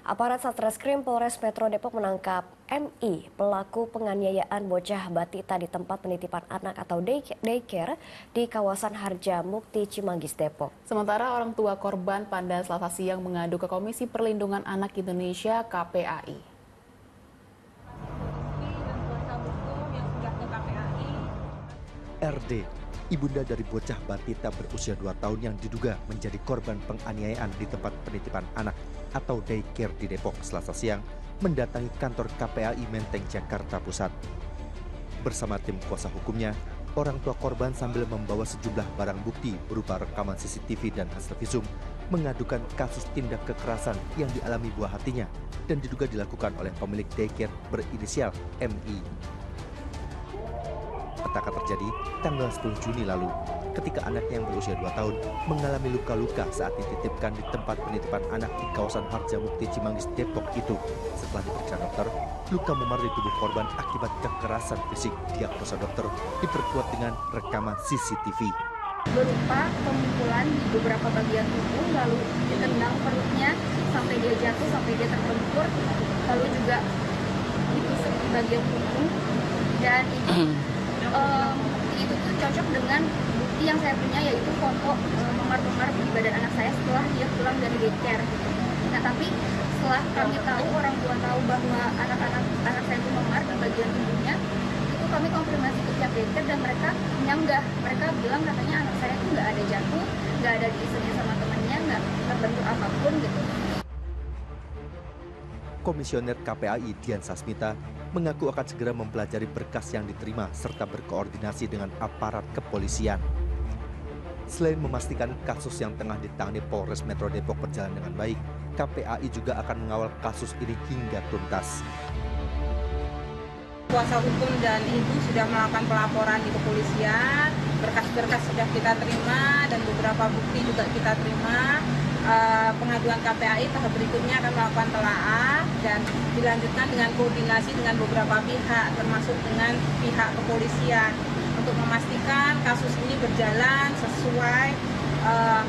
Aparat Satreskrim Polres Metro Depok menangkap MI, pelaku penganiayaan bocah batita di tempat penitipan anak atau daycare di kawasan Harjamukti, Cimanggis, Depok. Sementara orang tua korban pada Selasa siang mengadu ke Komisi Perlindungan Anak Indonesia (KPAI). RD, ibunda dari bocah batita berusia 2 tahun yang diduga menjadi korban penganiayaan di tempat penitipan anak atau daycare di Depok Selasa siang, mendatangi kantor KPAI Menteng, Jakarta Pusat. Bersama tim kuasa hukumnya, orang tua korban sambil membawa sejumlah barang bukti berupa rekaman CCTV dan hasil visum, mengadukan kasus tindak kekerasan yang dialami buah hatinya dan diduga dilakukan oleh pemilik daycare berinisial MI. Petaka terjadi tanggal 10 Juni lalu ketika anaknya yang berusia 2 tahun mengalami luka-luka saat dititipkan di tempat penitipan anak di kawasan Harjamukti, Cimanggis, Depok itu. Setelah diperiksa dokter, luka memar di tubuh korban akibat kekerasan fisik. Diagnosa dokter diperkuat dengan rekaman CCTV. Berupa pemukulan di beberapa bagian tubuh, lalu ditendang perutnya sampai dia jatuh, sampai dia terbentur, lalu juga ditusuk di bagian punggung, dan itu tuh cocok dengan bukti yang saya punya, yaitu foto memar-memar di badan anak saya setelah dia pulang dari daycare. Nah, tapi setelah kami tahu, orang tua tahu bahwa anak saya itu memar di bagian tubuhnya, itu kami konfirmasi ke pihak daycare dan mereka menyanggah. Mereka bilang katanya anak saya itu nggak ada jatuh, nggak ada diisunya sama temannya, nggak terbentur apapun gitu. Komisioner KPAI Dian Sasmita mengaku akan segera mempelajari berkas yang diterima serta berkoordinasi dengan aparat kepolisian. Selain memastikan kasus yang tengah ditangani Polres Metro Depok berjalan dengan baik, KPAI juga akan mengawal kasus ini hingga tuntas. Kuasa hukum dan ibu sudah melakukan pelaporan di kepolisian, berkas-berkas sudah kita terima dan beberapa bukti juga kita terima. Pengaduan KPAI tahap berikutnya akan melakukan telaah dan dilanjutkan dengan koordinasi dengan beberapa pihak, termasuk dengan pihak kepolisian, untuk memastikan kasus ini berjalan sesuai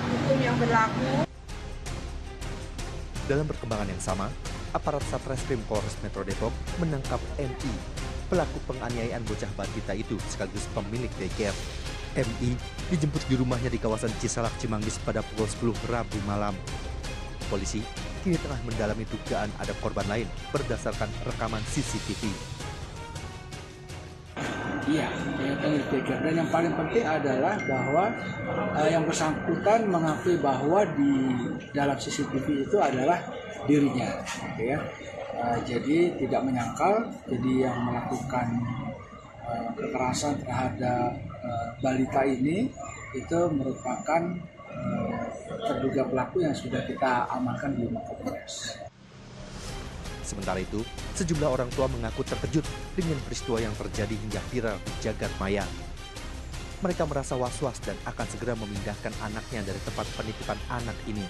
hukum yang berlaku. Dalam perkembangan yang sama, aparat Satreskrim Polres Metro Depok menangkap MI, pelaku penganiayaan bocah batita itu sekaligus pemilik daycare. MI dijemput di rumahnya di kawasan Cisalak, Cimanggis pada pukul 10 Rabu malam. Polisi kini tengah mendalami dugaan ada korban lain berdasarkan rekaman CCTV. Iya, dan yang paling penting adalah bahwa yang bersangkutan mengakui bahwa di dalam CCTV itu adalah dirinya, gitu ya. Jadi tidak menyangkal, jadi yang melakukan kekerasan terhadap balita ini itu merupakan terduga pelaku yang sudah kita amankan di Mapolres. Sementara itu, sejumlah orang tua mengaku terkejut dengan peristiwa yang terjadi hingga viral di jagat maya. Mereka merasa was-was dan akan segera memindahkan anaknya dari tempat penitipan anak ini.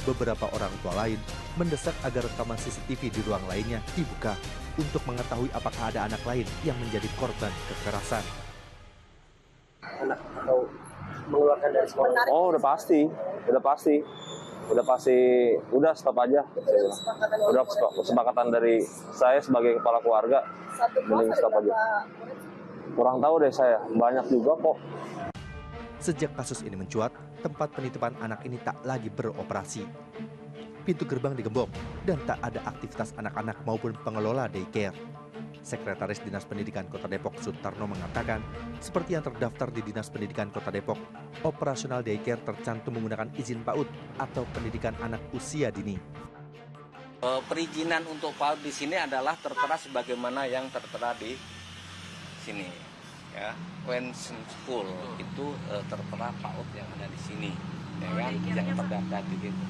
Beberapa orang tua lain mendesak agar rekaman CCTV di ruang lainnya dibuka untuk mengetahui apakah ada anak lain yang menjadi korban kekerasan. Anak atau mengeluarkan dari sekolah? Oh, udah pasti, udah stop aja. Udah kesepakatan dari saya sebagai kepala keluarga, mending stop aja. Kurang tahu deh saya, banyak juga kok. Sejak kasus ini mencuat, tempat penitipan anak ini tak lagi beroperasi. Pintu gerbang digembok dan tak ada aktivitas anak-anak maupun pengelola daycare. Sekretaris Dinas Pendidikan Kota Depok Sutarno mengatakan, seperti yang terdaftar di Dinas Pendidikan Kota Depok, operasional daycare tercantum menggunakan izin PAUD atau pendidikan anak usia dini. Perizinan untuk PAUD di sini adalah tertera sebagaimana yang tertera di sini, ya. Wensen School itu tertera PAUD yang ada di sini, ya kan, yang terdaftar di situ.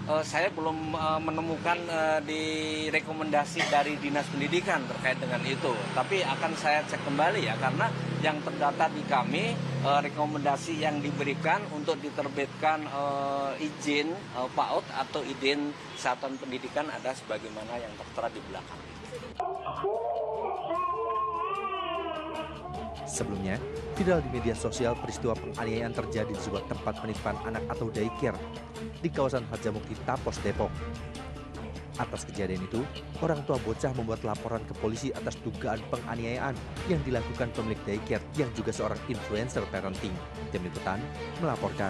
Saya belum menemukan di rekomendasi dari Dinas Pendidikan terkait dengan itu. Tapi akan saya cek kembali ya, karena yang terdata di kami, rekomendasi yang diberikan untuk diterbitkan izin PAUD atau izin satuan pendidikan ada sebagaimana yang tertera di belakang. Sebelumnya, viral di media sosial peristiwa penganiayaan terjadi di sebuah tempat penitipan anak atau daycare di kawasan Harjamukti, Tapos, Depok. Atas kejadian itu, orang tua bocah membuat laporan ke polisi atas dugaan penganiayaan yang dilakukan pemilik daycare yang juga seorang influencer parenting. Tim Liputan melaporkan.